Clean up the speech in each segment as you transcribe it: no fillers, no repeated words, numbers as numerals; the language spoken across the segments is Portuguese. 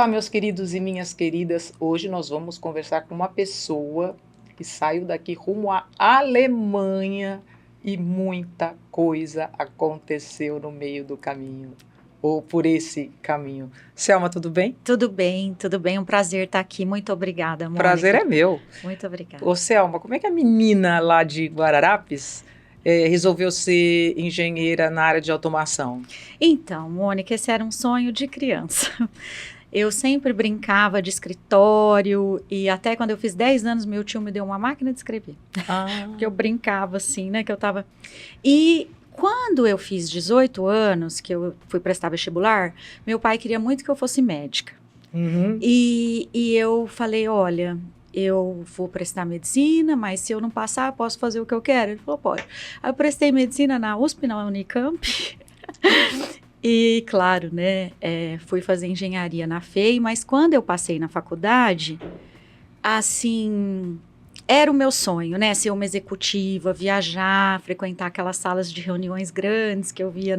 Olá, meus queridos e minhas queridas. Hoje nós vamos conversar com uma pessoa que saiu daqui rumo à Alemanha e muita coisa aconteceu no meio do caminho, ou por esse caminho. Selma, tudo bem? Tudo bem, tudo bem. Um prazer estar aqui. Muito obrigada, Mônica. Prazer é meu. Muito obrigada. Ô, Selma, como é que a menina lá de Guararapes resolveu ser engenheira na área de automação? Então, Mônica, esse era um sonho de criança. Eu sempre brincava de escritório e até quando eu fiz 10 anos, meu tio me deu uma máquina de escrever. Que eu brincava assim, né, que eu tava... E quando eu fiz 18 anos, que eu fui prestar vestibular, meu pai queria muito que eu fosse médica. Uhum. E eu falei, olha, eu vou prestar medicina, mas se eu não passar, eu posso fazer o que eu quero? Ele falou, pode. Aí eu prestei medicina na USP, na Unicamp. E, claro, né, fui fazer engenharia na FEI, mas quando eu passei na faculdade, assim, era o meu sonho, né, ser uma executiva, viajar, frequentar aquelas salas de reuniões grandes que eu via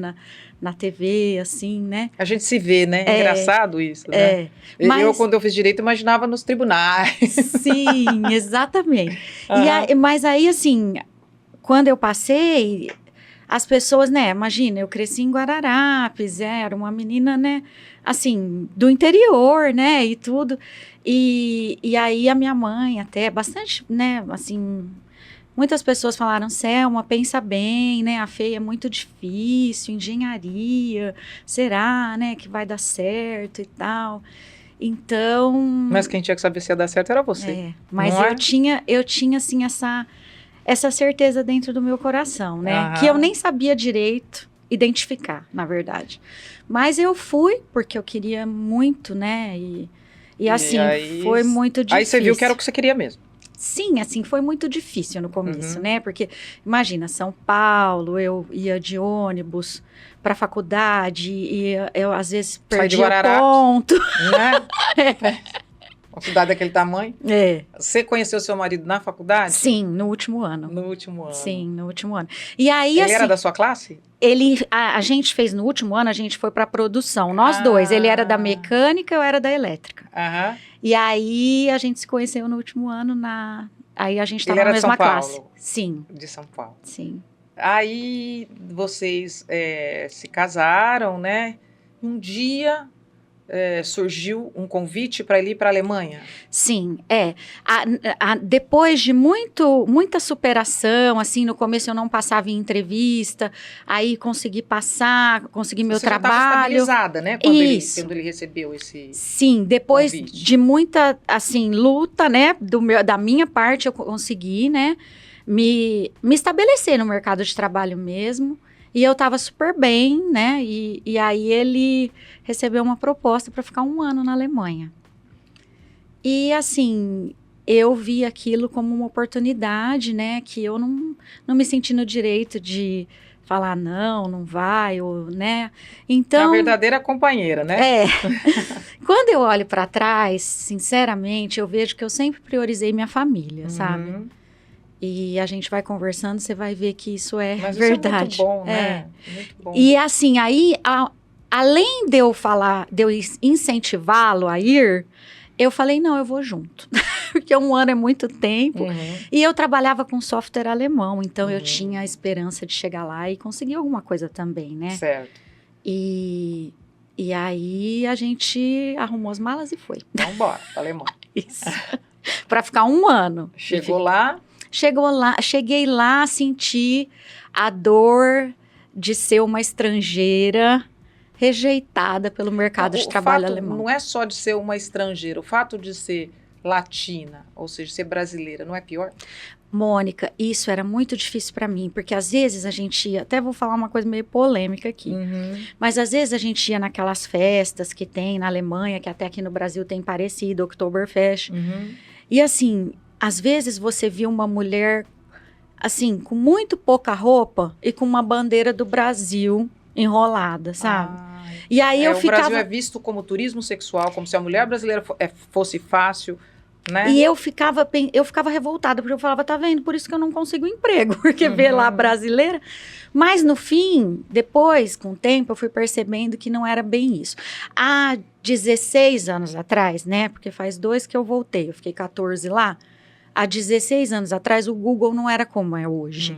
na TV, assim, né. A gente se vê, né? É engraçado isso, né? Mas... quando eu fiz direito, imaginava nos tribunais. Sim, exatamente. Uhum. Mas aí, assim, quando eu passei... As pessoas, né, imagina, eu cresci em Guararapes, era uma menina, né, assim, do interior, né, e tudo. E aí a minha mãe até, bastante, né, assim, muitas pessoas falaram, Selma, pensa bem, né, a FEI é muito difícil, engenharia, será, né, que vai dar certo e tal. Então... Mas quem tinha que saber se ia dar certo era você. Mas eu tinha, assim, essa certeza dentro do meu coração, né? Uhum. Que eu nem sabia direito identificar, na verdade. Mas eu fui, porque eu queria muito, né? E assim, aí, foi muito difícil. Aí você viu que era o que você queria mesmo. Sim, assim, foi muito difícil no começo, né? Porque, imagina, São Paulo, eu ia de ônibus para a faculdade e eu, às vezes, perdia ponto. Né? Uma cidade daquele tamanho? Você conheceu seu marido na faculdade? Sim, no último ano. No último ano. Sim, no último ano. E aí, ele assim, era da sua classe? A gente fez no último ano, a gente foi para produção, nós dois. Ele era da mecânica, eu era da elétrica. E aí, a gente se conheceu no último ano, aí a gente estava na mesma classe. Sim. De São Paulo. Sim. Aí, vocês se casaram, né? Um dia... surgiu um convite para ele ir para a Alemanha? Sim, depois de muita superação, assim, no começo eu não passava em entrevista, aí consegui passar, consegui meu trabalho. Você já estava estabilizada, né? Quando ele recebeu esse Sim, depois convite. De muita, assim, luta, né, da minha parte, eu consegui, né, me estabelecer no mercado de trabalho mesmo. E eu estava super bem, né? E aí ele recebeu uma proposta para ficar 1 ano na Alemanha. E assim, eu vi aquilo como uma oportunidade, né? Que eu não me senti no direito de falar não vai, ou, né? Então... A verdadeira companheira, né? Quando eu olho para trás, sinceramente, eu vejo que eu sempre priorizei minha família, sabe? E a gente vai conversando, você vai ver que isso é verdade. Isso é muito bom, né? Muito bom. E assim, aí, além de eu incentivá-lo a ir, eu falei, não, eu vou junto. Porque 1 ano é muito tempo. E eu trabalhava com software alemão, então eu tinha a esperança de chegar lá e conseguir alguma coisa também, né? Certo. E aí a gente arrumou as malas e foi. Então, bora, pra Alemanha. Isso. Para ficar 1 ano. Cheguei lá, senti a dor de ser uma estrangeira rejeitada pelo mercado de trabalho alemão. Não é só de ser uma estrangeira, o fato de ser latina, ou seja, ser brasileira, não é pior? Mônica, isso era muito difícil para mim, porque às vezes a gente ia, até vou falar uma coisa meio polêmica aqui, mas às vezes a gente ia naquelas festas que tem na Alemanha, que até aqui no Brasil tem parecido, Oktoberfest, e assim... Às vezes você via uma mulher, assim, com muito pouca roupa e com uma bandeira do Brasil enrolada, sabe? E aí eu ficava... O Brasil é visto como turismo sexual, como se a mulher brasileira fosse fácil, né? E eu ficava revoltada, porque eu falava, tá vendo, por isso que eu não consigo emprego, porque vê lá brasileira. Mas no fim, depois, com o tempo, eu fui percebendo que não era bem isso. Há 16 anos atrás, né, porque faz 2 que eu voltei, eu fiquei 14 lá. Há 16 anos atrás, o Google não era como é hoje.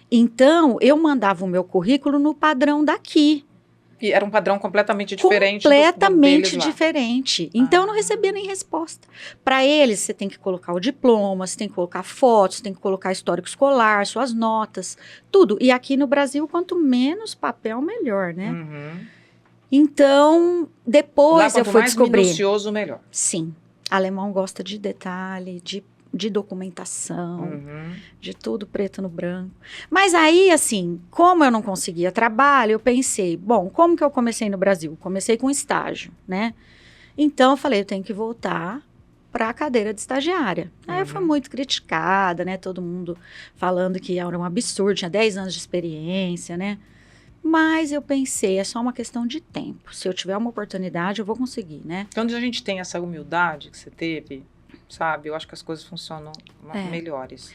Então, eu mandava o meu currículo no padrão daqui. E era um padrão completamente diferente Completamente diferente. Então, eu não recebia nem resposta. Para eles, você tem que colocar o diploma, você tem que colocar fotos, você tem que colocar histórico escolar, suas notas, tudo. E aqui no Brasil, quanto menos papel, melhor, né? Então, depois lá, eu fui descobrir. Quanto mais minucioso, melhor. Sim. Alemão gosta de detalhe, de documentação, de tudo preto no branco. Mas aí, assim, como eu não conseguia trabalho, eu pensei, bom, como que eu comecei no Brasil? Comecei com estágio, né? Então, eu falei, eu tenho que voltar para a cadeira de estagiária. Aí eu fui muito criticada, né? Todo mundo falando que era um absurdo, tinha 10 anos de experiência, né? Mas eu pensei, é só uma questão de tempo. Se eu tiver uma oportunidade, eu vou conseguir, né? Quando a gente tem essa humildade que você teve, sabe? Eu acho que as coisas funcionam melhores.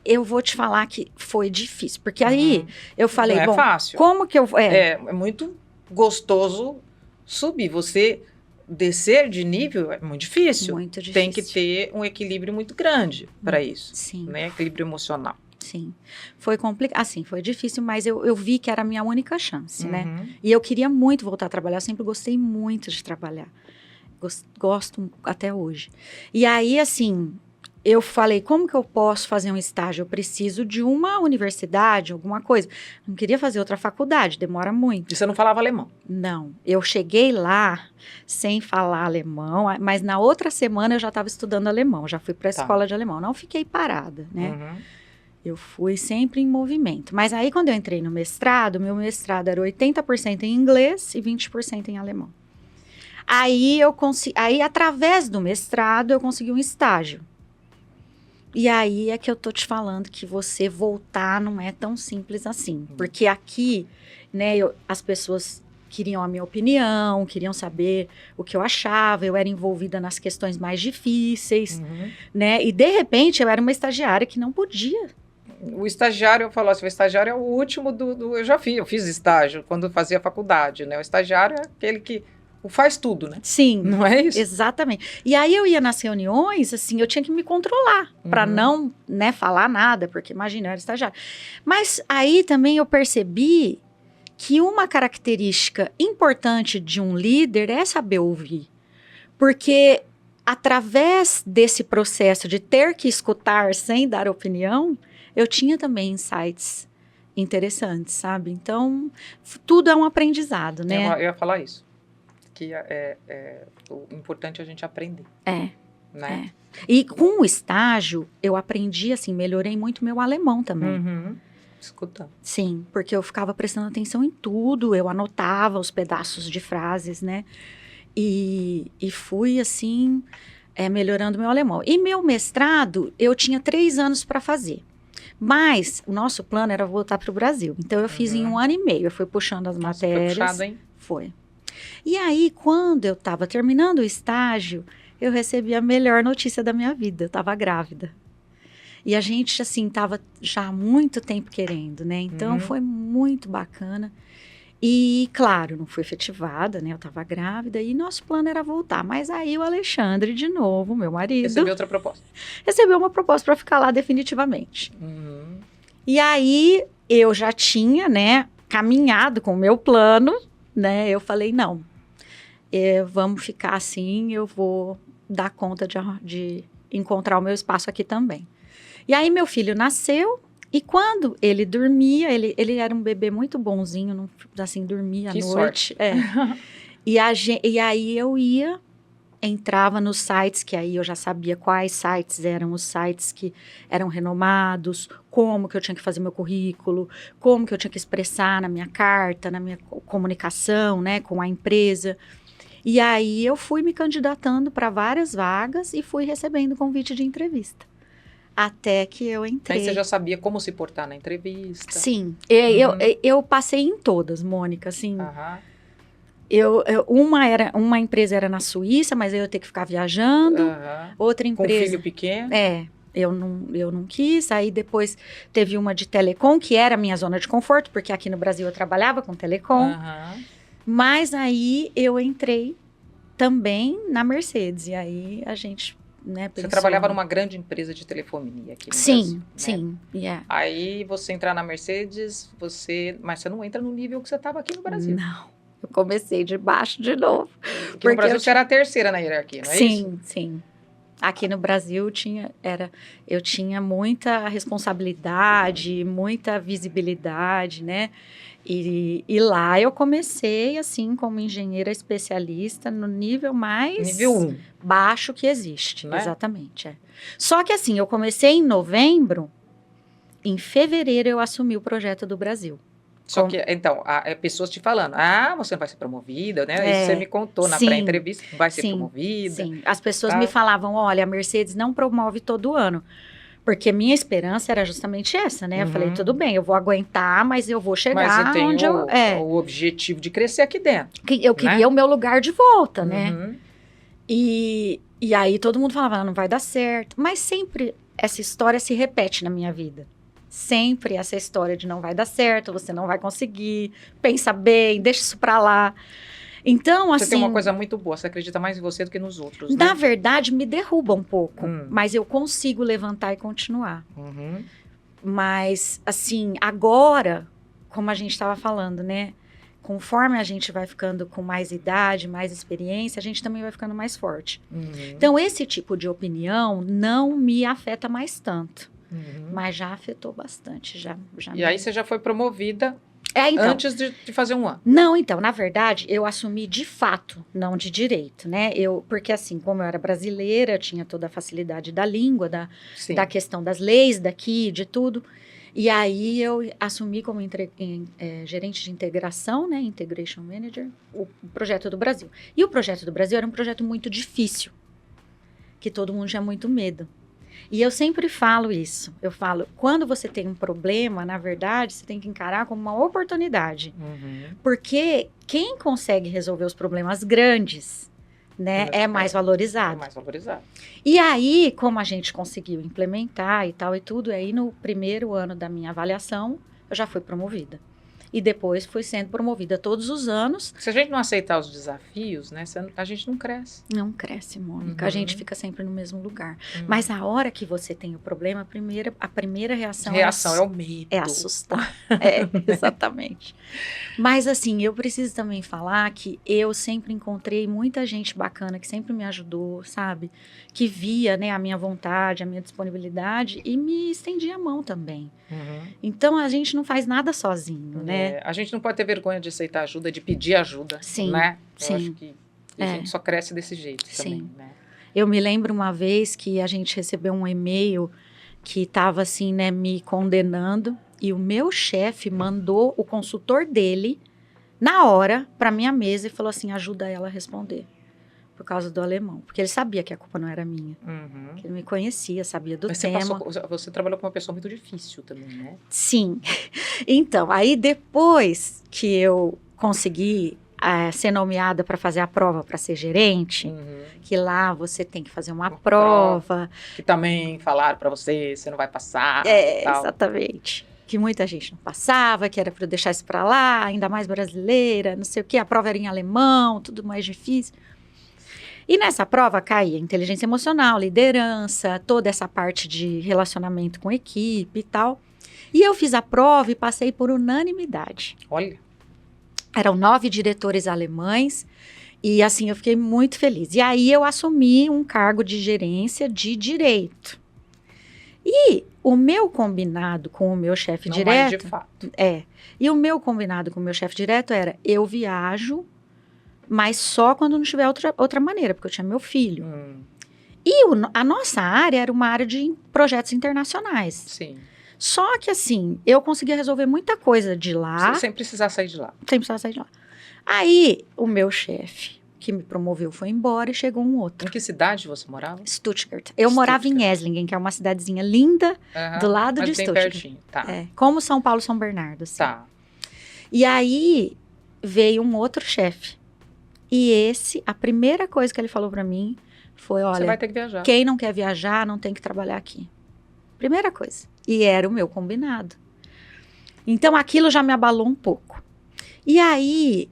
Eu vou te falar que foi difícil. Porque aí eu falei, não é bom, fácil. como que eu... É muito gostoso subir. Você descer de nível é muito difícil. Muito difícil. Tem que ter um equilíbrio muito grande para isso. Sim. Né? Equilíbrio emocional. Sim. Foi complicado. Assim, foi difícil, mas eu vi que era a minha única chance, né? E eu queria muito voltar a trabalhar. Eu sempre gostei muito de trabalhar. Gosto até hoje. E aí, assim, eu falei, como que eu posso fazer um estágio? Eu preciso de uma universidade, alguma coisa. Não queria fazer outra faculdade, demora muito. E você não falava alemão? Não. Eu cheguei lá sem falar alemão, mas na outra semana eu já estava estudando alemão, já fui para a escola de alemão. Não fiquei parada, né? Eu fui sempre em movimento. Mas aí, quando eu entrei no mestrado, meu mestrado era 80% em inglês e 20% em alemão. Aí, através do mestrado, eu consegui um estágio. E aí é que eu tô te falando que você voltar não é tão simples assim. Porque aqui, né, as pessoas queriam a minha opinião, queriam saber o que eu achava, eu era envolvida nas questões mais difíceis, né? E, de repente, eu era uma estagiária que não podia. O estagiário, eu falo assim, o estagiário é o último eu fiz estágio quando fazia faculdade, né? O estagiário é aquele que faz tudo, né? Sim. Não é isso? Exatamente. E aí eu ia nas reuniões, assim, eu tinha que me controlar para não, né, falar nada, porque imagina, eu era estagiária. Mas aí também eu percebi que uma característica importante de um líder é saber ouvir. Porque através desse processo de ter que escutar sem dar opinião, eu tinha também insights interessantes, sabe? Então, tudo é um aprendizado, né? Eu ia falar isso. Que o importante é a gente aprender. Né? E com o estágio, eu aprendi, assim, melhorei muito meu alemão também. Escutando. Sim, porque eu ficava prestando atenção em tudo, eu anotava os pedaços de frases, né? E fui, assim, melhorando meu alemão. E meu mestrado, eu tinha 3 anos para fazer. Mas o nosso plano era voltar para o Brasil. Então, eu fiz em 1 ano e meio. Eu fui puxando as matérias. Foi puxado, hein? Foi. E aí, quando eu estava terminando o estágio, eu recebi a melhor notícia da minha vida. Eu estava grávida. E a gente, assim, estava já há muito tempo querendo, né? Então, foi muito bacana. E, claro, não fui efetivada, né? Eu estava grávida e nosso plano era voltar. Mas aí o Alexandre, de novo, meu marido... Recebeu outra proposta. Recebeu uma proposta para ficar lá definitivamente. E aí, eu já tinha, né, caminhado com o meu plano, né? Eu falei, não, vamos ficar assim, eu vou dar conta de encontrar o meu espaço aqui também. E aí, meu filho nasceu... E quando ele dormia, ele era um bebê muito bonzinho, não, assim, dormia à noite. E aí eu entrava nos sites, que aí eu já sabia quais sites eram os sites que eram renomados, como que eu tinha que fazer meu currículo, como que eu tinha que expressar na minha carta, na minha comunicação, né, com a empresa. E aí eu fui me candidatando para várias vagas e fui recebendo convite de entrevista. Até que eu entrei. Aí você já sabia como se portar na entrevista. Sim. Eu passei em todas, Mônica, assim. Uma empresa era na Suíça, mas aí eu ia ter que ficar viajando. Outra Com empresa... filho pequeno. Eu não quis. Aí depois teve uma de telecom, que era a minha zona de conforto, porque aqui no Brasil eu trabalhava com telecom. Mas aí eu entrei também na Mercedes. E aí a gente, né, pensou... Você trabalhava numa grande empresa de telefonia aqui no Brasil, né? Sim. Aí você entrar na Mercedes, mas você não entra no nível que você estava aqui no Brasil. Não, eu comecei de baixo de novo. Porque no Brasil você era a terceira na hierarquia, não é isso? Sim. Aqui no Brasil eu tinha muita responsabilidade, muita visibilidade, né? E lá eu comecei, assim, como engenheira especialista no nível mais... Nível 1. Baixo que existe, né? Exatamente. Só que assim, eu comecei em novembro, em fevereiro eu assumi o projeto do Brasil. Só que, então, pessoas te falando, você não vai ser promovida, né? Isso você me contou na pré-entrevista, vai ser promovida. Sim, as pessoas me falavam, olha, a Mercedes não promove todo ano. Porque minha esperança era justamente essa, né? Eu falei, tudo bem, eu vou aguentar, mas eu vou chegar onde eu... o objetivo de crescer aqui dentro. Eu queria o meu lugar de volta, né? E aí todo mundo falava, não vai dar certo. Mas sempre essa história se repete na minha vida. Sempre essa história de não vai dar certo, você não vai conseguir, pensa bem, deixa isso pra lá. Então, assim... Você tem uma coisa muito boa, você acredita mais em você do que nos outros, né? Na verdade, me derruba um pouco, mas eu consigo levantar e continuar. Mas, assim, agora, como a gente estava falando, né? Conforme a gente vai ficando com mais idade, mais experiência, a gente também vai ficando mais forte. Então, esse tipo de opinião não me afeta mais tanto. Mas já afetou bastante. E aí você já foi promovida... então, antes de fazer um ano? Não, então, na verdade, eu assumi de fato, não de direito, né? Porque assim, como eu era brasileira, eu tinha toda a facilidade da língua, da questão das leis daqui, de tudo. E aí eu assumi como gerente de integração, né? Integration Manager, o projeto do Brasil. E o projeto do Brasil era um projeto muito difícil, que todo mundo tinha muito medo. E eu sempre falo isso. Eu falo, quando você tem um problema, na verdade, você tem que encarar como uma oportunidade. Porque quem consegue resolver os problemas grandes, né, é mais valorizado. É mais valorizado. E aí, como a gente conseguiu implementar e tal e tudo, aí no primeiro ano da minha avaliação, eu já fui promovida. E depois fui sendo promovida todos os anos. Se a gente não aceitar os desafios, né, a gente não cresce. Não cresce, Mônica. A gente fica sempre no mesmo lugar. Mas a hora que você tem o problema, a primeira reação é o medo. É assustar. Exatamente. Mas assim, eu preciso também falar que eu sempre encontrei muita gente bacana que sempre me ajudou, sabe? Que via, né, a minha vontade, a minha disponibilidade e me estendia a mão também. Então, a gente não faz nada sozinho, né? A gente não pode ter vergonha de aceitar ajuda, de pedir ajuda, né? Eu acho que a gente só cresce desse jeito também, né? Eu me lembro uma vez que a gente recebeu um e-mail que estava assim, né, me condenando e o meu chefe mandou o consultor dele na hora para minha mesa e falou assim, ajuda ela a responder. Por causa do alemão. Porque ele sabia que a culpa não era minha. Que ele me conhecia, sabia do tema. Você trabalhou com uma pessoa muito difícil também, né? Sim. Então, aí depois que eu consegui ser nomeada para fazer a prova para ser gerente, que lá você tem que fazer uma prova. Que também falaram para você não vai passar. Exatamente. Que muita gente não passava, que era para eu deixar isso para lá, ainda mais brasileira, não sei o quê. A prova era em alemão, tudo mais difícil. E nessa prova caía inteligência emocional, liderança, toda essa parte de relacionamento com equipe e tal. E eu fiz a prova e passei por unanimidade. Olha. Eram 9 diretores alemães e assim eu fiquei muito feliz. E aí eu assumi um cargo de gerência de direito. E o meu combinado com o meu chefe direto... Não mais de fato. E o meu combinado com o meu chefe direto era, eu viajo... mas só quando não tiver outra maneira, porque eu tinha meu filho. E a nossa área era uma área de projetos internacionais. Sim. Só que, assim, eu conseguia resolver muita coisa de lá. Sem precisar sair de lá. Sem precisar sair de lá. Aí, o meu chefe, que me promoveu, foi embora e chegou um outro. Em que cidade você morava? Stuttgart. Eu morava em Esslingen, que é uma cidadezinha linda, do lado de Stuttgart. Pertinho. Tá. Como São Paulo, São Bernardo, assim. Tá. E aí, veio um outro chefe. E a primeira coisa que ele falou pra mim foi, Você olha, vai ter que viajar. quem não quer viajar não tem que trabalhar aqui. Primeira coisa. E era o meu combinado. Então, aquilo já me abalou um pouco. E aí,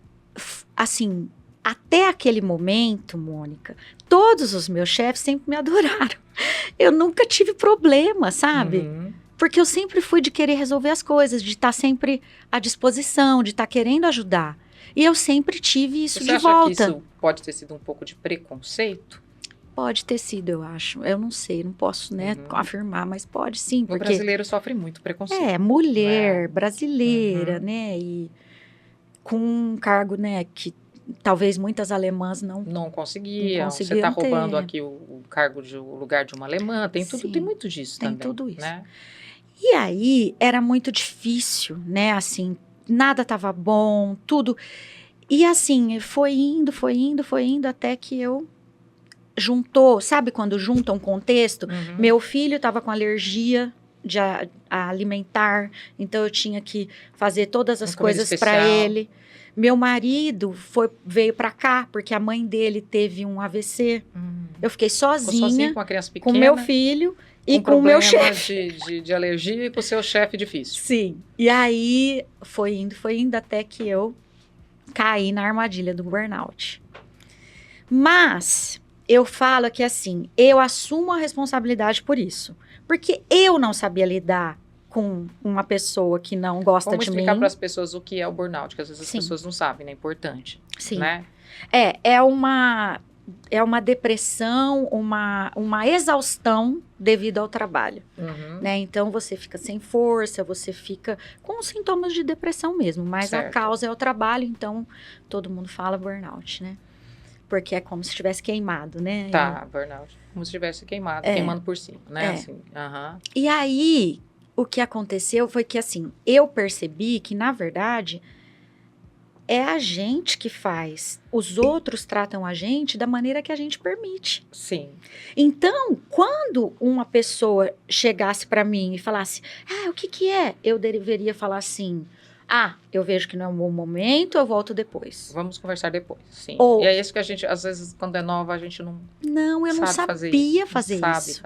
assim, até aquele momento, Mônica, todos os meus chefes sempre me adoraram. Eu nunca tive problema, sabe? Uhum. Porque eu sempre fui de querer resolver as coisas, de estar sempre à disposição, de estar querendo ajudar. E eu sempre tive isso Você de acha volta. que isso pode ter sido um pouco de preconceito? Pode ter sido, eu acho. Eu não sei, não posso, né, afirmar, mas pode sim. O Porque brasileiro sofre muito preconceito. mulher, né? brasileira, Uhum. né, e com um cargo, né, que talvez muitas alemãs não conseguiam. Você conseguiam está roubando ter. aqui o cargo o lugar de uma alemã. Tem Sim, muito disso tem também. tudo isso. Né? E aí, era muito difícil, né, assim, nada estava bom, tudo. E assim, foi indo, até que eu sabe quando junta um contexto? Uhum. Meu filho estava com alergia alimentar, então eu tinha que fazer todas as comida coisas para especial. ele. Meu marido veio para cá, porque a mãe dele teve um AVC. Eu fiquei Ficou sozinho sozinha, com a criança pequena. com meu filho e com o meu chefe. De alergia e com o seu chefe difícil. Sim. E aí, foi indo até que eu caí na armadilha do burnout. Mas eu falo que assim, eu assumo a responsabilidade por isso. Porque eu não sabia lidar com uma pessoa que não gosta Vamos de explicar mim. para as pessoas o que é o burnout, que às vezes Sim. as pessoas não sabem, né? É importante. Sim. Né? É uma depressão, uma exaustão devido ao trabalho. Uhum. Né? Então, você fica sem força, você fica com sintomas de depressão mesmo. Mas Certo. a causa é o trabalho, então todo mundo fala burnout, né? Porque é como se estivesse queimado, né? Tá, burnout. Como se estivesse queimado, queimando por cima, né? Assim, E aí, o que aconteceu foi que, assim, eu percebi que, na verdade, é a gente que faz. Os outros tratam a gente da maneira que a gente permite. Sim. Então, quando uma pessoa chegasse para mim e falasse, o que é? Eu deveria falar assim, eu vejo que não é um bom momento, eu volto depois. Vamos conversar depois, sim. Ou, e é isso que a gente, às vezes, quando é nova, a gente não eu não sabia fazer isso.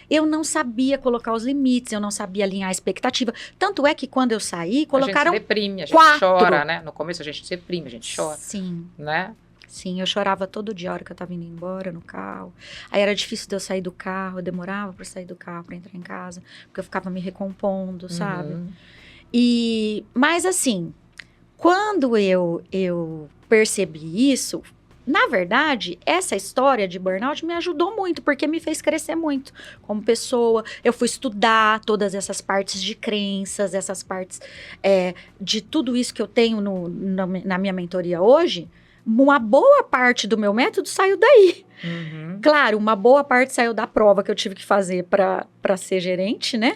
Eu não sabia colocar os limites, eu não sabia alinhar a expectativa. Tanto é que quando eu saí, colocaram a gente se deprime, a gente 4. chora, né? No começo a gente se deprime, a gente chora. Sim. Né? Sim, eu chorava todo dia a hora que eu tava indo embora no carro. Aí era difícil de eu sair do carro, eu demorava para sair do carro, para entrar em casa, porque eu ficava me recompondo, sabe? Mas assim, quando eu percebi isso, na verdade, essa história de burnout me ajudou muito, porque me fez crescer muito como pessoa. Eu fui estudar todas essas partes de crenças, essas partes de tudo isso que eu tenho na minha mentoria hoje. Uma boa parte do meu método saiu daí. Claro, uma boa parte saiu da prova que eu tive que fazer para ser gerente, né?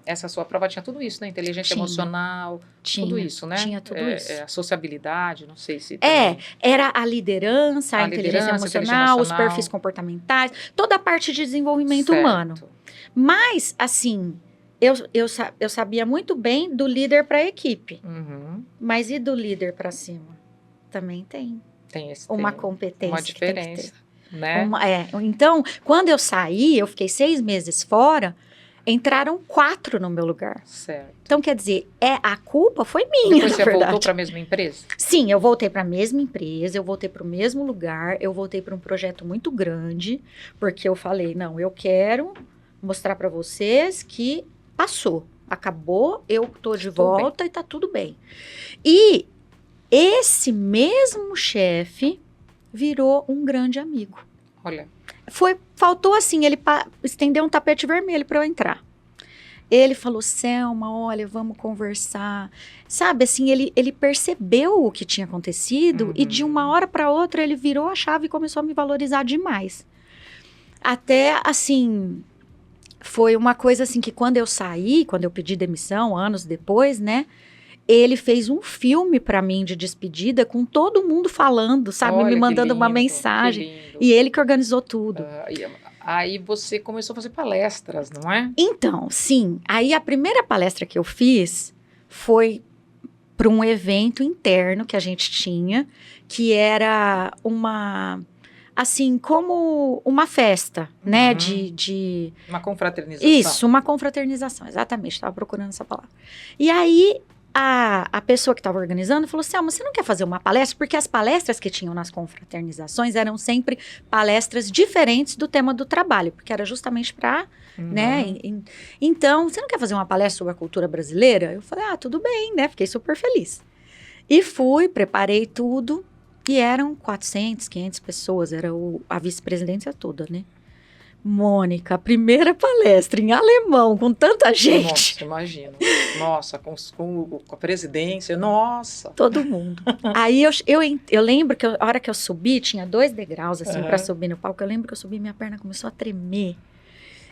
Essa sua prova tinha tudo isso, né? Inteligência emocional, tudo isso, né? Tinha tudo isso. A sociabilidade, não sei se... Era a liderança, a inteligência emocional, os perfis comportamentais, toda a parte de desenvolvimento humano. Mas, assim, eu sabia muito bem do líder para a equipe. Mas e do líder para cima? Também tem uma competência. Uma diferença, né? Então, quando eu saí, eu fiquei 6 meses fora, entraram 4 no meu lugar. Certo. Então, quer dizer, a culpa foi minha, Depois você voltou para a mesma empresa? Sim, eu voltei para a mesma empresa, eu voltei para o mesmo lugar, eu voltei para um projeto muito grande, porque eu falei, não, eu quero mostrar para vocês que passou, acabou, eu tô de volta e tá tudo bem. E esse mesmo chefe virou um grande amigo. Olha. Faltou assim, ele estendeu um tapete vermelho para eu entrar. Ele falou, Selma, olha, vamos conversar. Sabe, assim, ele percebeu o que tinha acontecido e de uma hora para outra ele virou a chave e começou a me valorizar demais. Até, assim, foi uma coisa assim que quando eu saí, quando eu pedi demissão, anos depois, né? Ele fez um filme para mim de despedida com todo mundo falando, sabe? Olha, me mandando uma mensagem. E ele que organizou tudo. Aí você começou a fazer palestras, não é? Então, sim. Aí a primeira palestra que eu fiz foi para um evento interno que a gente tinha, que era assim, como uma festa, né? Uma confraternização. Isso, uma confraternização, exatamente, estava procurando essa palavra. E aí, a pessoa que estava organizando falou, Selma, você não quer fazer uma palestra? Porque as palestras que tinham nas confraternizações eram sempre palestras diferentes do tema do trabalho, porque era justamente para, né? Então, você não quer fazer uma palestra sobre a cultura brasileira? Eu falei, tudo bem, né? Fiquei super feliz. E fui, preparei tudo, e eram 400, 500 pessoas, era a vice-presidência toda, né? Mônica, primeira palestra em alemão, com tanta gente. Nossa, imagino. Nossa, com a presidência, nossa. Todo mundo. Aí eu lembro que a hora que eu subi, tinha 2 degraus assim para subir no palco. Eu lembro que eu subi, minha perna começou a tremer.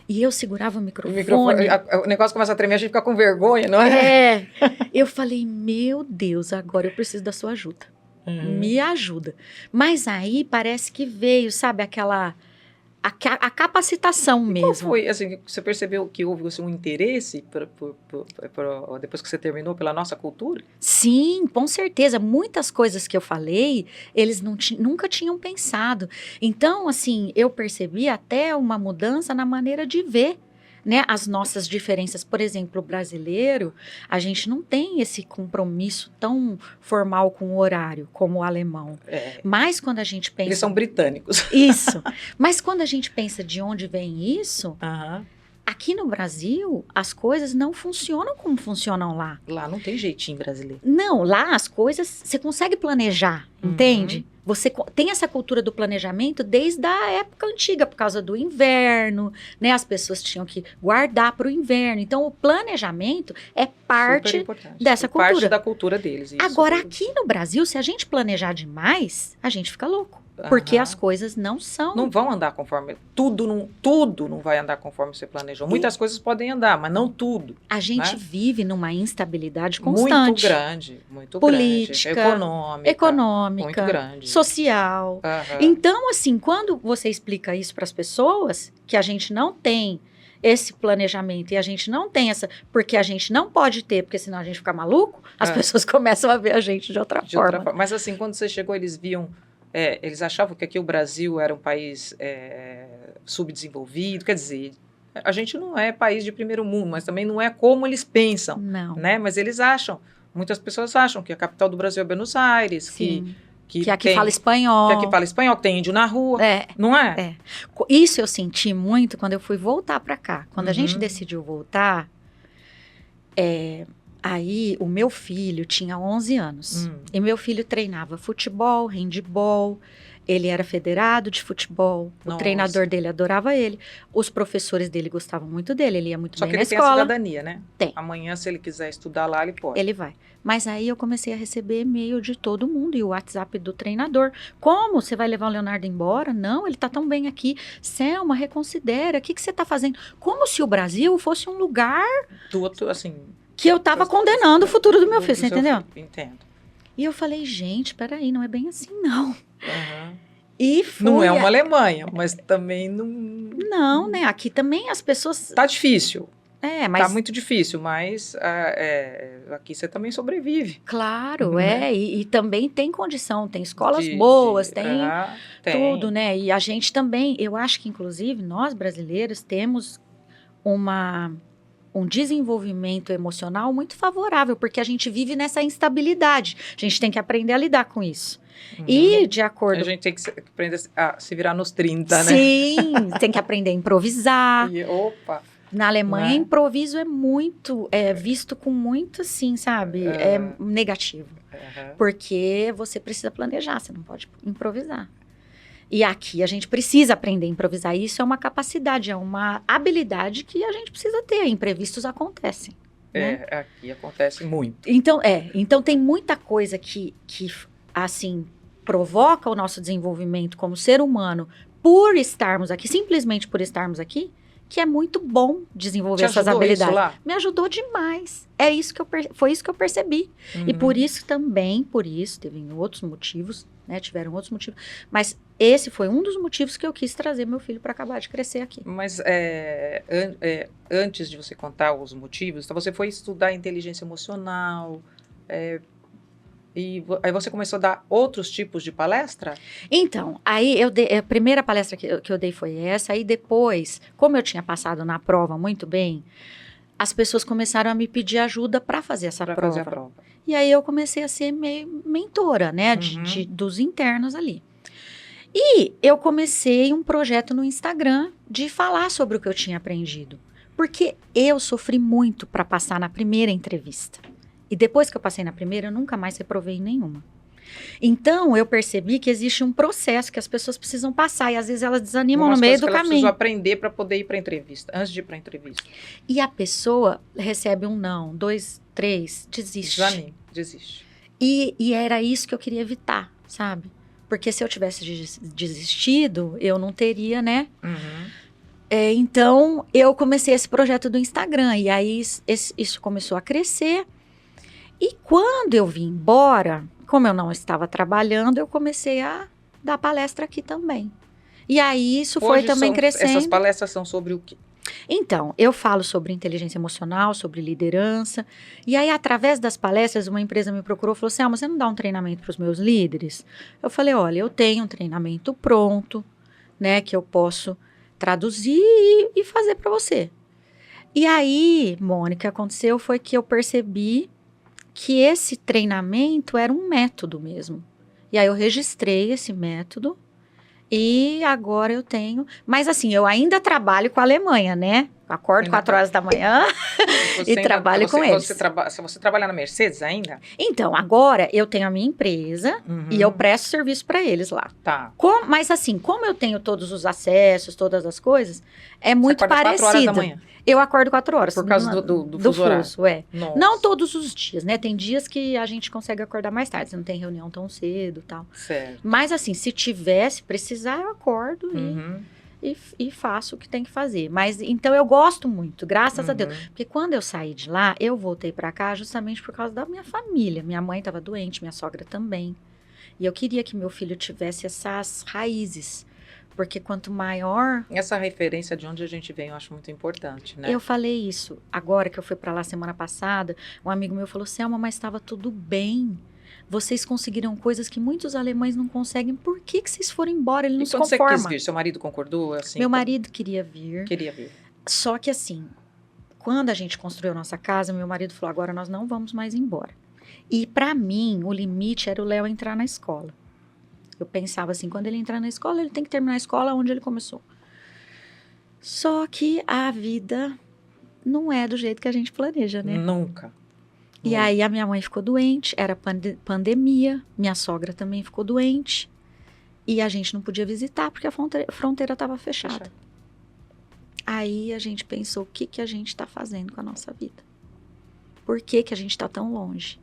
E eu segurava o microfone. O negócio começa a tremer, a gente fica com vergonha, não é? Eu falei, meu Deus, agora eu preciso da sua ajuda. Me ajuda. Mas aí parece que veio, sabe, a capacitação mesmo. Qual foi, assim, você percebeu que houve assim, um interesse depois que você terminou pela nossa cultura? Sim, com certeza. Muitas coisas que eu falei, eles nunca tinham pensado. Então, assim, eu percebi até uma mudança na maneira de ver, né, as nossas diferenças. Por exemplo, o brasileiro, a gente não tem esse compromisso tão formal com o horário como o alemão. Mas quando a gente pensa... Eles são britânicos. Isso. Mas quando a gente pensa de onde vem isso, aqui no Brasil, as coisas não funcionam como funcionam lá. Lá não tem jeitinho brasileiro. Não, lá as coisas, você consegue planejar, entende? Você tem essa cultura do planejamento desde a época antiga, por causa do inverno, né? As pessoas tinham que guardar para o inverno. Então, o planejamento é parte dessa cultura. Parte da cultura deles. Isso. Agora, aqui no Brasil, se a gente planejar demais, a gente fica louco. Porque as coisas não são... Não vão andar conforme... Tudo não vai andar conforme você planejou. Muitas coisas podem andar, mas não tudo. A gente vive numa instabilidade constante. Muito grande. Política. Econômica. Muito grande. Social. Então, assim, quando você explica isso para as pessoas, que a gente não tem esse planejamento e a gente não tem essa... Porque a gente não pode ter, porque senão a gente fica maluco, as pessoas começam a ver a gente de outra forma. Mas, assim, quando você chegou, eles viam... eles achavam que aqui o Brasil era um país subdesenvolvido, quer dizer, a gente não é país de primeiro mundo, mas também não é como eles pensam, não. Né? Mas eles acham, muitas pessoas acham que a capital do Brasil é Buenos Aires, Sim. que aqui fala espanhol. Que aqui fala espanhol, que tem índio na rua, não é? Isso eu senti muito quando eu fui voltar para cá. Quando a gente decidiu voltar, aí o meu filho tinha 11 anos. E meu filho treinava futebol, handebol. Ele era federado de futebol. Nossa. O treinador dele adorava ele. Os professores dele gostavam muito dele. Ele ia muito Só bem que na ele escola. tem a cidadania, né? Tem. Amanhã, se ele quiser estudar lá, ele pode. Ele vai. Mas aí eu comecei a receber e-mail de todo mundo e o WhatsApp do treinador. Como? Você vai levar o Leonardo embora? Não, ele tá tão bem aqui. Selma, reconsidera. O que você tá fazendo? Como se o Brasil fosse um lugar... Do outro, assim... Que eu tava condenando o futuro do meu filho, você entendeu? Entendo. E eu falei, gente, peraí, não é bem assim, não. E fui... Não é uma Alemanha, mas também não... Não, né? Aqui também as pessoas... Tá difícil. Mas... Tá muito difícil, mas aqui você também sobrevive. Claro, e também tem condição, tem escolas boas, tem tudo, né? E a gente também, eu acho que inclusive nós brasileiros temos um desenvolvimento emocional muito favorável, porque a gente vive nessa instabilidade. A gente tem que aprender a lidar com isso. E de acordo... A gente tem que aprender a se virar nos 30, né? Sim, tem que aprender a improvisar. Opa! Na Alemanha, improviso é muito, visto com muito, assim, sabe? É negativo. Porque você precisa planejar, você não pode improvisar. E aqui a gente precisa aprender a improvisar. Isso é uma capacidade, é uma habilidade que a gente precisa ter. Imprevistos acontecem. Né? Aqui acontece muito. Então tem muita coisa que assim, provoca o nosso desenvolvimento como ser humano por estarmos aqui, simplesmente por estarmos aqui, que é muito bom desenvolver essas habilidades. Isso lá? Me ajudou demais. Foi isso que eu percebi. E por isso, teve outros motivos, né? Tiveram outros motivos. Mas esse foi um dos motivos que eu quis trazer meu filho para acabar de crescer aqui. Mas antes de você contar os motivos, então você foi estudar inteligência emocional. E aí você começou a dar outros tipos de palestra? Então, aí a primeira palestra que eu dei foi essa, aí depois, como eu tinha passado na prova muito bem, as pessoas começaram a me pedir ajuda para fazer essa Para prova. fazer a prova. E aí eu comecei a ser meio mentora, né, dos internos ali. E eu comecei um projeto no Instagram de falar sobre o que eu tinha aprendido. Porque eu sofri muito para passar na primeira entrevista. E depois que eu passei na primeira, eu nunca mais reprovei em nenhuma. Então, eu percebi que existe um processo que as pessoas precisam passar. E às vezes elas desanimam no meio do caminho. Ela caminho. precisou aprender para poder ir para a entrevista, antes de ir para a entrevista. E a pessoa recebe um não, 2, 3, desiste. Desanima, desiste. E era isso que eu queria evitar, sabe? Porque se eu tivesse desistido, eu não teria, né? Então, eu comecei esse projeto do Instagram. E aí, isso começou a crescer. E quando eu vim embora, como eu não estava trabalhando, eu comecei a dar palestra aqui também. E aí, isso foi também crescendo. Essas palestras são sobre o quê? Então, eu falo sobre inteligência emocional, sobre liderança. E aí, através das palestras, uma empresa me procurou e falou assim, você não dá um treinamento para os meus líderes? Eu falei, olha, eu tenho um treinamento pronto, né, que eu posso traduzir e fazer para você. E aí, Mônica, o que aconteceu foi que eu percebi que esse treinamento era um método mesmo. E aí, eu registrei esse método. E agora eu tenho... Mas assim, eu ainda trabalho com a Alemanha, né? Acordo 4 horas da manhã e trabalho com eles. Você trabalha na Mercedes ainda? Então, agora eu tenho a minha empresa e eu presto serviço para eles lá. Tá. Mas assim, como eu tenho todos os acessos, todas as coisas, é muito parecido. 4 horas da manhã? Eu acordo 4 horas. Por causa do fuso horário? Nossa. Não todos os dias, né? Tem dias que a gente consegue acordar mais tarde. Você não tem reunião tão cedo e tal. Certo. Mas assim, se precisar, eu acordo e faço o que tem que fazer. Mas, então, eu gosto muito, graças a Deus. Porque quando eu saí de lá, eu voltei para cá justamente por causa da minha família. Minha mãe estava doente, minha sogra também. E eu queria que meu filho tivesse essas raízes. Porque quanto maior... Essa referência de onde a gente vem, eu acho muito importante, né? Eu falei isso. Agora que eu fui para lá semana passada, um amigo meu falou, Selma, mas estava tudo bem. Vocês conseguiram coisas que muitos alemães não conseguem. Por que vocês foram embora? Ele não se conforma. E quando você quis vir? Seu marido concordou? Assim, meu marido queria vir. Queria vir. Só que assim, quando a gente construiu nossa casa, meu marido falou, agora nós não vamos mais embora. E para mim, o limite era o Léo entrar na escola. Eu pensava assim, quando ele entrar na escola, ele tem que terminar a escola onde ele começou. Só que a vida não é do jeito que a gente planeja, né? Nunca. E aí a minha mãe ficou doente, era pandemia, minha sogra também ficou doente. E a gente não podia visitar, porque a fronteira estava fechada. Aí a gente pensou, o que a gente está fazendo com a nossa vida? Por que a gente está tão longe?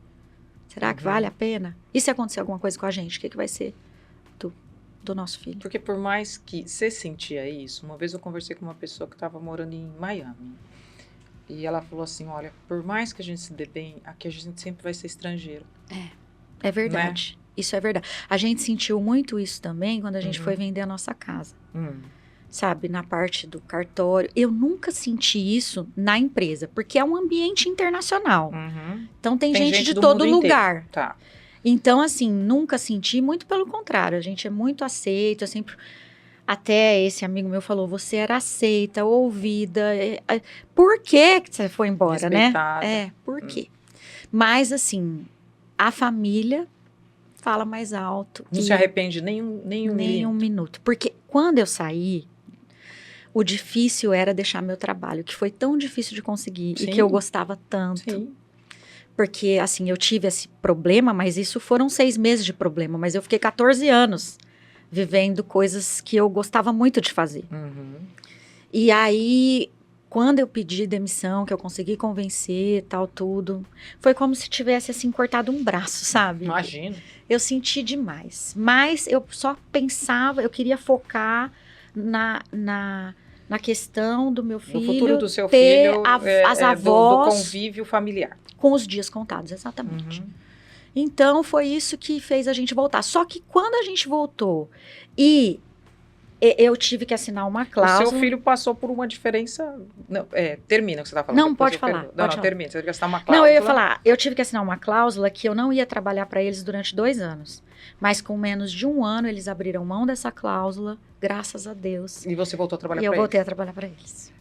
Será que vale a pena? E se acontecer alguma coisa com a gente, o que vai ser do nosso filho? Porque por mais que você sentia isso, uma vez eu conversei com uma pessoa que estava morando em Miami. E ela falou assim, olha, por mais que a gente se dê bem, aqui a gente sempre vai ser estrangeiro. É verdade. Né? Isso é verdade. A gente sentiu muito isso também quando a gente foi vender a nossa casa. Sabe, na parte do cartório. Eu nunca senti isso na empresa, porque é um ambiente internacional. Então tem gente de todo lugar. Tá. Então, assim, nunca senti, muito pelo contrário. A gente é muito aceito, é sempre... Até esse amigo meu falou, você era aceita, ouvida. Por que você foi embora, respeitada, né? Por quê? Mas, assim, a família fala mais alto. Não se arrepende nem um minuto. Porque quando eu saí, o difícil era deixar meu trabalho, que foi tão difícil de conseguir e que eu gostava tanto. Sim. Porque, assim, eu tive esse problema, mas isso foram 6 meses de problema. Mas eu fiquei 14 anos vivendo coisas que eu gostava muito de fazer. E aí, quando eu pedi demissão, que eu consegui convencer, tal, tudo, foi como se tivesse, assim, cortado um braço, sabe? Imagino. Eu senti demais. Mas eu só pensava, eu queria focar na questão do meu filho. No futuro do seu filho, as avós. Do convívio familiar. Com os dias contados, exatamente. Então, foi isso que fez a gente voltar. Só que quando a gente voltou e Eu tive que assinar uma O cláusula. seu filho passou por uma diferença... Não, termina o que você está falando. Não, depois pode eu falar, pergunto. pode Não, falar. termina. Você teve que assinar uma cláusula. Não, eu ia falar, eu tive que assinar uma cláusula que eu não ia trabalhar para eles durante 2 anos. Mas com menos de 1 ano, eles abriram mão dessa cláusula, graças a Deus. E você voltou a trabalhar E para eu ele. voltei a trabalhar para eles.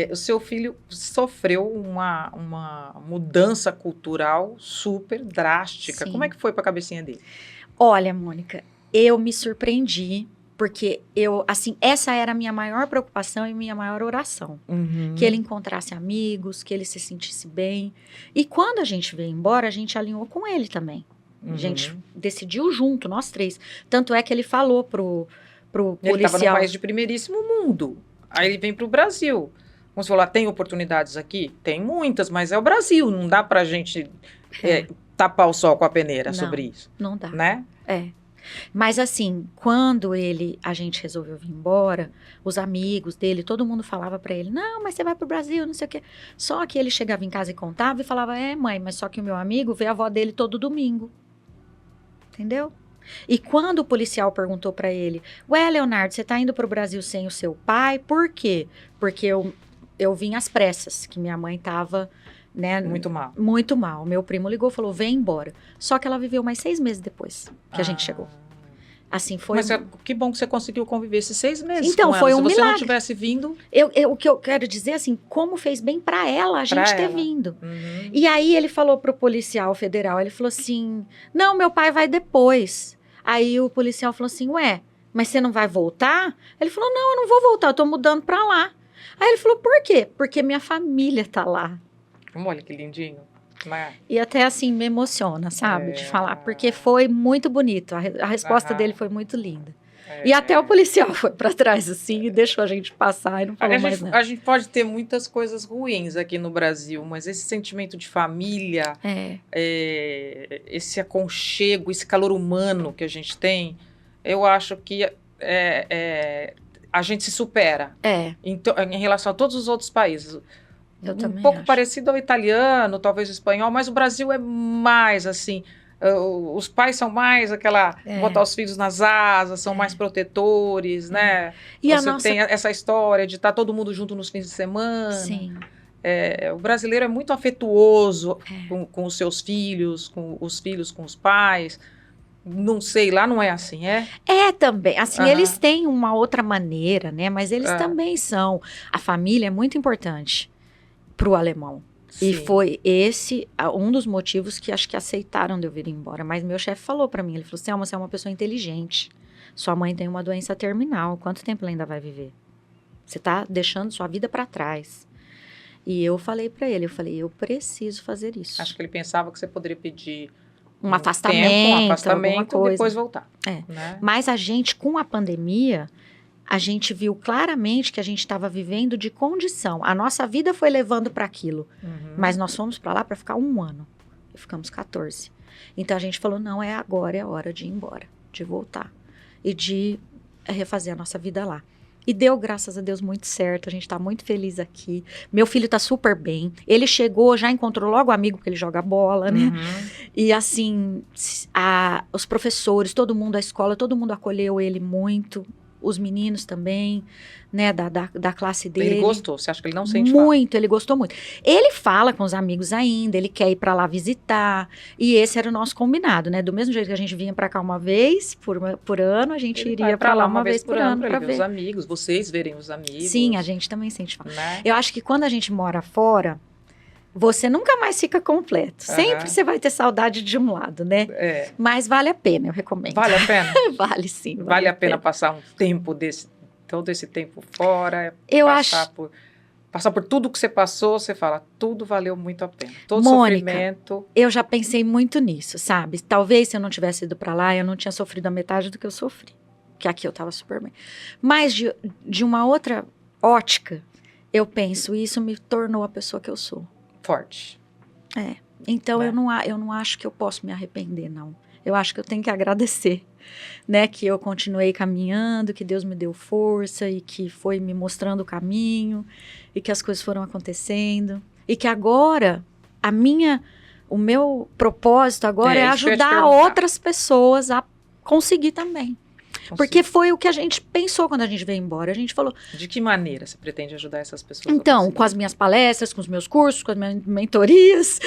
O seu filho sofreu uma mudança cultural super drástica. Sim. Como é que foi para a cabecinha dele? Olha, Mônica, eu me surpreendi, porque essa era a minha maior preocupação e minha maior oração. Que ele encontrasse amigos, que ele se sentisse bem. E quando a gente veio embora, a gente alinhou com ele também. A gente decidiu junto, nós 3. Tanto é que ele falou pro Ele estava policial... num país de primeiríssimo mundo. Aí ele vem para o Brasil. Como você falou, tem oportunidades aqui? Tem muitas, mas é o Brasil. Não dá para a gente tapar o sol com a peneira sobre isso. Não dá. Né? Mas assim, quando a gente resolveu vir embora, os amigos dele, todo mundo falava pra ele, não, mas você vai pro Brasil, não sei o quê. Só que ele chegava em casa e contava e falava, mãe, mas só que o meu amigo vê a avó dele todo domingo. Entendeu? E quando o policial perguntou pra ele, ué, Leonardo, você tá indo pro Brasil sem o seu pai? Por quê? Porque eu vim às pressas, que minha mãe tava... Né, muito mal. Muito mal. Meu primo ligou e falou, vem embora. Só que ela viveu mais 6 meses depois que a gente chegou. Assim, foi... Mas que bom que você conseguiu conviver esses 6 meses então, com foi ela. um Se você milagre. não tivesse vindo... O que eu quero dizer, assim, como fez bem pra ela a gente ter vindo. Uhum. E aí ele falou pro policial federal, ele falou assim, não, meu pai vai depois. Aí o policial falou assim, ué, mas você não vai voltar? Ele falou, não, eu não vou voltar, eu tô mudando pra lá. Aí ele falou, por quê? Porque minha família tá lá. Olha que lindinho. Né? E até assim me emociona, sabe, de falar, porque foi muito bonito, a resposta dele foi muito linda. E até o policial foi para trás assim e deixou a gente passar e não falou mais nada. A gente pode ter muitas coisas ruins aqui no Brasil, mas esse sentimento de família, esse aconchego, esse calor humano que a gente tem, eu acho que a gente se supera em relação a todos os outros países. Eu também um pouco acho. parecido ao italiano, talvez ao espanhol, mas o Brasil é mais assim. Os pais são mais botar os filhos nas asas, são mais protetores, né? E você tem essa história de estar todo mundo junto nos fins de semana. Sim. O brasileiro é muito afetuoso com os seus filhos, com os pais. Não sei, lá não é assim, também. Assim, eles têm uma outra maneira, né? Mas eles também são. A família é muito importante para o alemão. Sim. E foi esse um dos motivos que acho que aceitaram de eu vir embora. Mas meu chefe falou para mim, ele falou, Selma, você é uma pessoa inteligente. Sua mãe tem uma doença terminal. Quanto tempo ela ainda vai viver? Você tá deixando sua vida para trás. E eu falei para ele, eu preciso fazer isso. Acho que ele pensava que você poderia pedir um afastamento e depois voltar. Né? Mas a gente, com a pandemia, a gente viu claramente que a gente estava vivendo de condição. A nossa vida foi levando para aquilo. Mas nós fomos para lá para ficar 1 ano. E ficamos 14. Então a gente falou, não, agora é a hora de ir embora, de voltar. E de refazer a nossa vida lá. E deu, graças a Deus, muito certo. A gente tá muito feliz aqui. Meu filho tá super bem. Ele chegou, já encontrou logo amigo, porque ele joga bola, né? E assim, os professores, todo mundo, a escola, todo mundo acolheu ele muito. Os meninos também, né, da classe dele. Ele gostou? Você acha que ele não sente muito, ele gostou muito. Ele fala com os amigos ainda, ele quer ir pra lá visitar, e esse era o nosso combinado, né, do mesmo jeito que a gente vinha pra cá uma vez por ano, a gente iria pra lá uma vez por ano pra ver os amigos, vocês verem os amigos. Sim, a gente também sente falta. Né? Eu acho que quando a gente mora fora, você nunca mais fica completo. Sempre você vai ter saudade de um lado, né? Mas vale a pena, eu recomendo. Vale a pena? Vale sim. Vale a pena passar um tempo todo esse tempo fora. Eu acho. Passar por tudo que você passou, você fala, tudo valeu muito a pena. Todo Mônica, sofrimento. Eu já pensei muito nisso, sabe? Talvez se eu não tivesse ido pra lá, eu não tinha sofrido a metade do que eu sofri. Que aqui eu tava super bem. Mas de uma outra ótica, eu penso, isso me tornou a pessoa que eu sou. Forte. Então, né? eu não acho que eu posso me arrepender, não. Eu acho que eu tenho que agradecer, né? Que eu continuei caminhando, que Deus me deu força e que foi me mostrando o caminho e que as coisas foram acontecendo. E que agora, o meu propósito agora é ajudar outras pessoas a conseguir também. Porque foi o que a gente pensou quando a gente veio embora. A gente falou... De que maneira você pretende ajudar essas pessoas? Então, com as minhas palestras, com os meus cursos, com as minhas mentorias.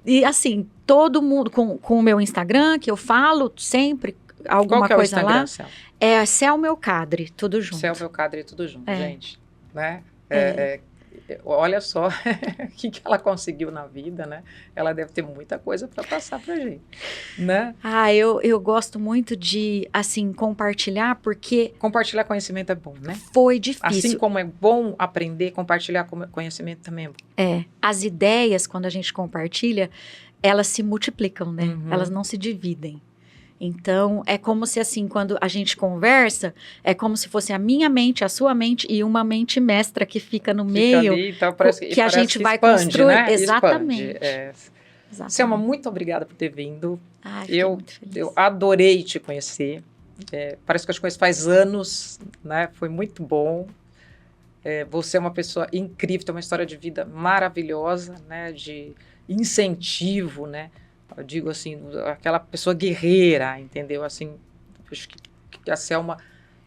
E assim, todo mundo... Com o meu Instagram, que eu falo sempre alguma Qual coisa é o lá. Instagram, É Cel Melcadre, tudo junto. Cel Melcadre, tudo junto, É. gente. Né? Olha só o que ela conseguiu na vida, né? Ela deve ter muita coisa para passar pra gente, né? Eu gosto muito de, assim, compartilhar, porque... Compartilhar conhecimento é bom, né? Foi difícil. Assim como é bom aprender, compartilhar conhecimento também é bom. As ideias, quando a gente compartilha, elas se multiplicam, né? Uhum. Elas não se dividem. Então, é como se, assim, quando a gente conversa, é como se fosse a minha mente, a sua mente e uma mente mestra que fica no meio, ali, então, parece que a gente vai expande, construir. né? Exatamente. Exatamente. Selma, muito obrigada por ter vindo. Fiquei muito feliz. Eu adorei te conhecer. Parece que eu te conheço faz anos, né? Foi muito bom. Você é uma pessoa incrível, tem uma história de vida maravilhosa, né? De incentivo, né? Eu digo assim, aquela pessoa guerreira, entendeu? Assim, acho que a Selma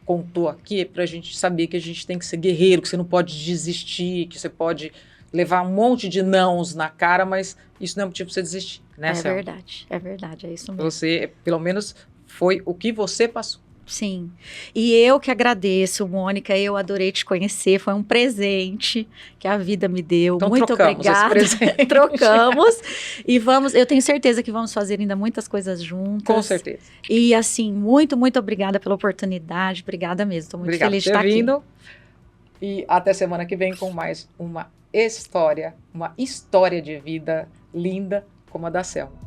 contou aqui para a gente saber que a gente tem que ser guerreiro, que você não pode desistir, que você pode levar um monte de nãos na cara, mas isso não é motivo para você desistir, né, Selma? É verdade, é isso mesmo. Você, pelo menos, foi o que você passou. Sim, e eu que agradeço, Mônica, eu adorei te conhecer, foi um presente que a vida me deu, então, muito obrigada. Trocamos, e eu tenho certeza que vamos fazer ainda muitas coisas juntas. Com certeza. E assim, muito, muito obrigada pela oportunidade, obrigada mesmo, estou muito feliz de estar aqui. E até semana que vem com mais uma história de vida linda como a da Selma.